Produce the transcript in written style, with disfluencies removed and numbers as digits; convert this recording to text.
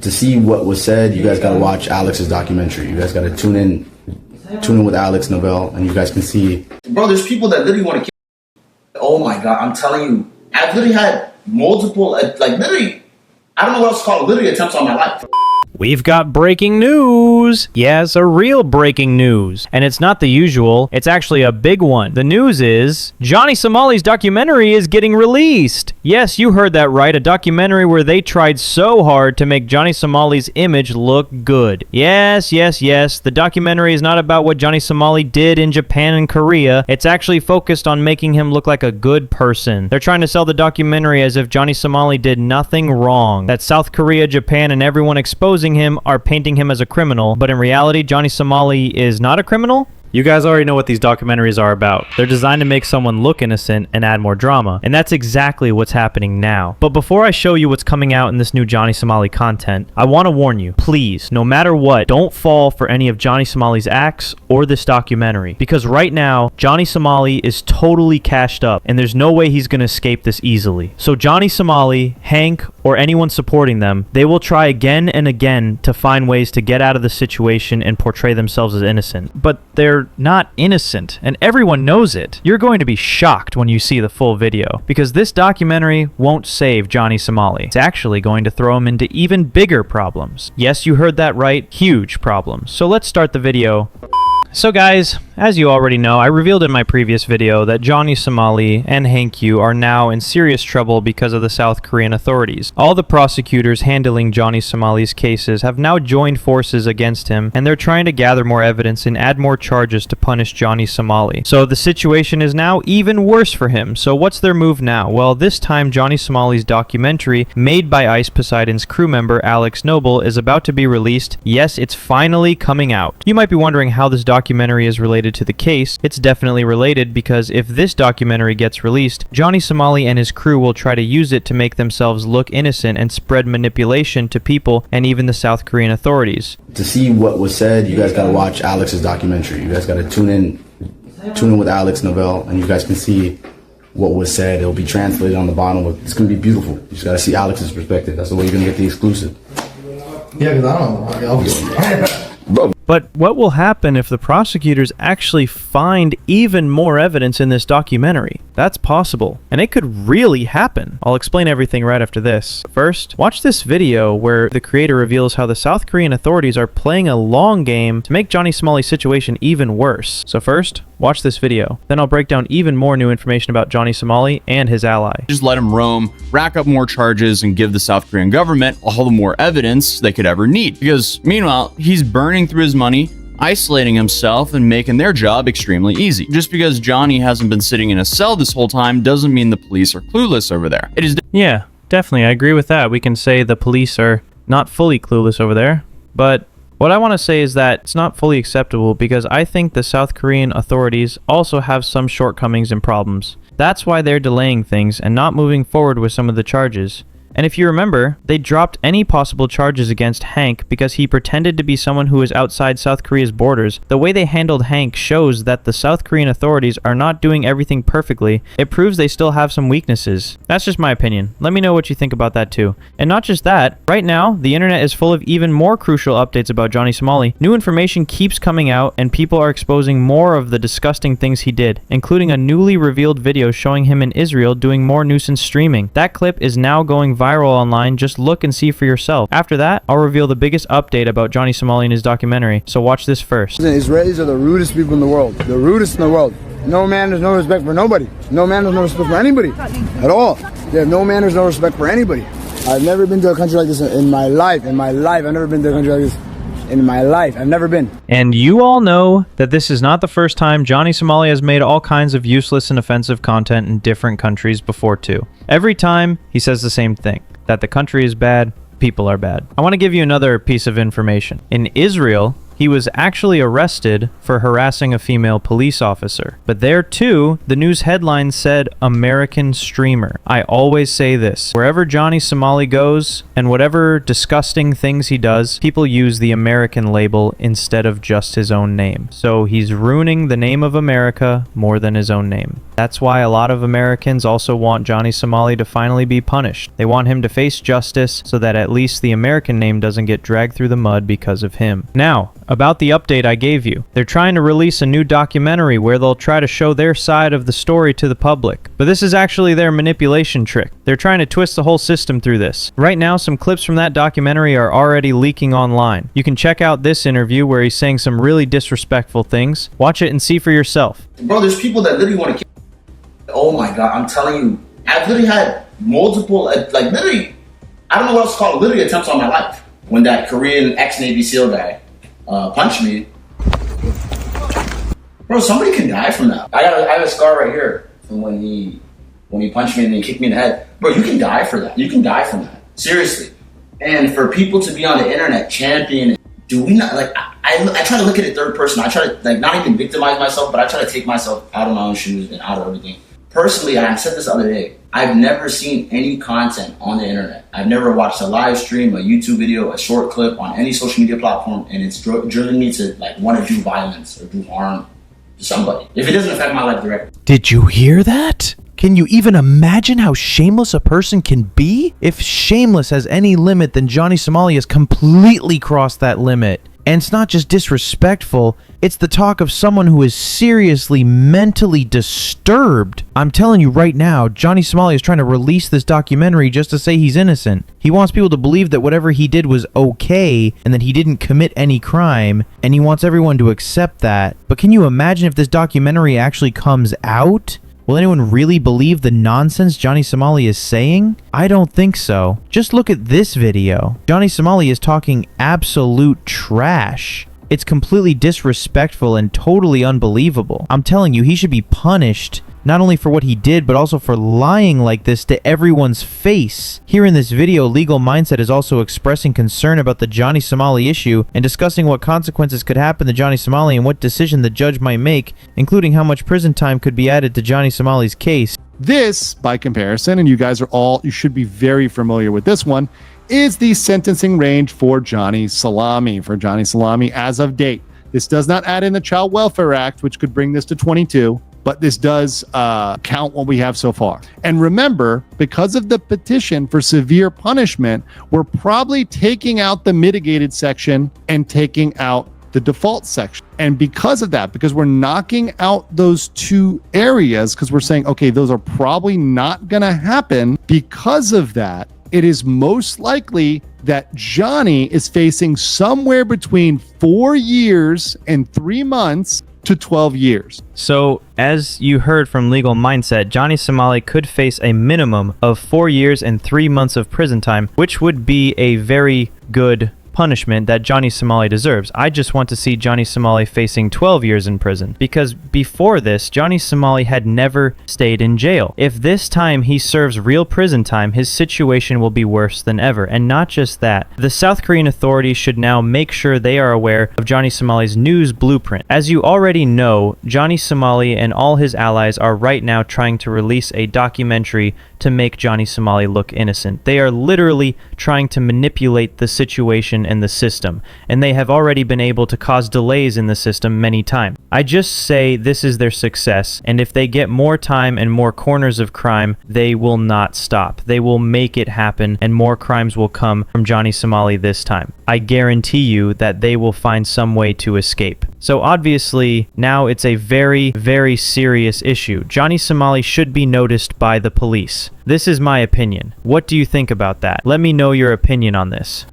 To see what was said, you guys gotta watch Alex's documentary. You guys gotta tune in with Alex Novell, and you guys can see. Bro, there's people that literally want to kill. Oh my God, I'm telling you, I've literally had multiple, like literally, I don't know what else to call it, literally attempts on my life. We've got breaking news! Yes, a real breaking news. And it's not the usual, it's actually a big one. The news is, Johnny Somali's documentary is getting released! Yes, you heard that right, a documentary where they tried so hard to make Johnny Somali's image look good. Yes, the documentary is not about what Johnny Somali did in Japan and Korea, it's actually focused on making him look like a good person. They're trying to sell the documentary as if Johnny Somali did nothing wrong, that South Korea, Japan, and everyone exposing him are painting him as a criminal, but in reality, Johnny Somali is not a criminal? You guys already know what these documentaries are about. They're designed to make someone look innocent and add more drama, and that's exactly what's happening now. But before I show you what's coming out in this new Johnny Somali content, I want to warn you, please, no matter what, don't fall for any of Johnny Somali's acts or this documentary, because right now, Johnny Somali is totally cashed up, and there's no way he's going to escape this easily. So Johnny Somali, Hank, or anyone supporting them, they will try again and again to find ways to get out of the situation and portray themselves as innocent. But they're not innocent, and everyone knows it. You're going to be shocked when you see the full video, because this documentary won't save Johnny Somali. It's actually going to throw him into even bigger problems. Yes, you heard that right, huge problems. So let's start the video. So guys, as you already know, I revealed in my previous video that Johnny Somali and Hank Yu are now in serious trouble because of the South Korean authorities. All the prosecutors handling Johnny Somali's cases have now joined forces against him, and they're trying to gather more evidence and add more charges to punish Johnny Somali. So the situation is now even worse for him. So what's their move now? Well, this time Johnny Somali's documentary, made by Ice Poseidon's crew member Alex Noble, is about to be released. Yes, it's finally coming out. You might be wondering how this documentary is related to the case. It's definitely related, because if this documentary gets released, Johnny Somali and his crew will try to use it to make themselves look innocent and spread manipulation to people and even the South Korean authorities. To see what was said, you guys gotta watch Alex's documentary. You guys gotta tune in with Alex Novell, and you guys can see what was said. It'll be translated on the bottom. It's gonna be beautiful. You just gotta see Alex's perspective. That's the way you're gonna get the exclusive. Yeah, because I don't know. Bro. But what will happen if the prosecutors actually find even more evidence in this documentary? That's possible, and it could really happen. I'll explain everything right after this. First, watch this video where the creator reveals how the South Korean authorities are playing a long game to make Johnny Somali's situation even worse. So first, watch this video. Then I'll break down even more new information about Johnny Somali and his ally. Just let him roam, rack up more charges, and give the South Korean government all the more evidence they could ever need. Because meanwhile, he's burning through his money, isolating himself, and making their job extremely easy. Just because Johnny hasn't been sitting in a cell this whole time doesn't mean the police are clueless over there. It is Yeah, definitely, I agree with that. We can say the police are not fully clueless over there, but what I want to say is that it's not fully acceptable, because I think the South Korean authorities also have some shortcomings and problems. That's why they're delaying things and not moving forward with some of the charges. And if you remember, they dropped any possible charges against Hank because he pretended to be someone who is outside South Korea's borders. The way they handled Hank shows that the South Korean authorities are not doing everything perfectly. It proves they still have some weaknesses. That's just my opinion. Let me know what you think about that too. And not just that, right now, the internet is full of even more crucial updates about Johnny Somali. New information keeps coming out, and people are exposing more of the disgusting things he did, including a newly revealed video showing him in Israel doing more nuisance streaming. That clip is now going viral online. Just look and see for yourself. After that, I'll reveal the biggest update about Johnny Somali in his documentary, so watch this first. The Israelis are the rudest people in the world. The rudest in the world. No man has no respect for nobody. No man has no respect for anybody. At all. They have no manners, no respect for anybody. I've never been to a country like this in my life. I've never been to a country like this in my life. I've never been. And you all know that this is not the first time Johnny Somali has made all kinds of useless and offensive content in different countries before too. Every time, he says the same thing, that the country is bad, people are bad. I want to give you another piece of information. In Israel, he was actually arrested for harassing a female police officer. But there too, the news headline said American streamer. I always say this, wherever Johnny Somali goes and whatever disgusting things he does, people use the American label instead of just his own name. So he's ruining the name of America more than his own name. That's why a lot of Americans also want Johnny Somali to finally be punished. They want him to face justice so that at least the American name doesn't get dragged through the mud because of him. Now, about the update I gave you. They're trying to release a new documentary where they'll try to show their side of the story to the public. But this is actually their manipulation trick. They're trying to twist the whole system through this. Right now, some clips from that documentary are already leaking online. You can check out this interview where he's saying some really disrespectful things. Watch it and see for yourself. Bro, there's people that literally want to kill. Oh my God, I'm telling you, I've literally had multiple, like literally, I don't know what else to call it, literally attempts on my life. When that Korean ex-Navy SEAL guy punched me. Bro, somebody can die from that. I have a scar right here from when he punched me and then he kicked me in the head. Bro, you can die for that. You can die from that. Seriously. And for people to be on the internet championing, do we not, like, I try to look at it third person. I try to, like, not even victimize myself, but I try to take myself out of my own shoes and out of everything. Personally, I said this the other day, I've never seen any content on the internet. I've never watched a live stream, a YouTube video, a short clip on any social media platform, and it's driven me to, like, want to do violence or do harm to somebody. If it doesn't affect my life directly. Did you hear that? Can you even imagine how shameless a person can be? If shameless has any limit, then Johnny Somali has completely crossed that limit. And it's not just disrespectful, it's the talk of someone who is seriously mentally disturbed. I'm telling you right now, Johnny Somali is trying to release this documentary just to say he's innocent. He wants people to believe that whatever he did was okay and that he didn't commit any crime, and he wants everyone to accept that. But can you imagine if this documentary actually comes out? Will anyone really believe the nonsense Johnny Somali is saying? I don't think so. Just look at this video. Johnny Somali is talking absolute trash. It's completely disrespectful and totally unbelievable. I'm telling you, he should be punished, not only for what he did, but also for lying like this to everyone's face. Here in this video, Legal Mindset is also expressing concern about the Johnny Somali issue and discussing what consequences could happen to Johnny Somali and what decision the judge might make, including how much prison time could be added to Johnny Somali's case. This, by comparison, and you guys are all, you should be very familiar with this one, is the sentencing range for Johnny Salami, as of date. This does not add in the Child Welfare Act, which could bring this to 22, but this does count what we have so far. And remember, because of the petition for severe punishment, we're probably taking out the mitigated section and taking out the default section. And because of that, because we're knocking out those two areas, because we're saying, okay, those are probably not going to happen, because of that, it is most likely that Johnny is facing somewhere between 4 years and 3 months to 12 years. So, as you heard from Legal Mindset, Johnny Somali could face a minimum of 4 years and 3 months of prison time, which would be a very good punishment that Johnny Somali deserves. I just want to see Johnny Somali facing 12 years in prison, because before this, Johnny Somali had never stayed in jail. If this time he serves real prison time, his situation will be worse than ever. And not just that, the South Korean authorities should now make sure they are aware of Johnny Somali's news blueprint. As you already know, Johnny Somali and all his allies are right now trying to release a documentary to make Johnny Somali look innocent. They are literally trying to manipulate the situation and the system, and they have already been able to cause delays in the system many times. I just say this is their success, and if they get more time and more corners of crime, they will not stop. They will make it happen, and more crimes will come from Johnny Somali this time. I guarantee you that they will find some way to escape. So obviously, now it's a very, very serious issue. Johnny Somali should be noticed by the police. This is my opinion. What do you think about that? Let me know your opinion on this.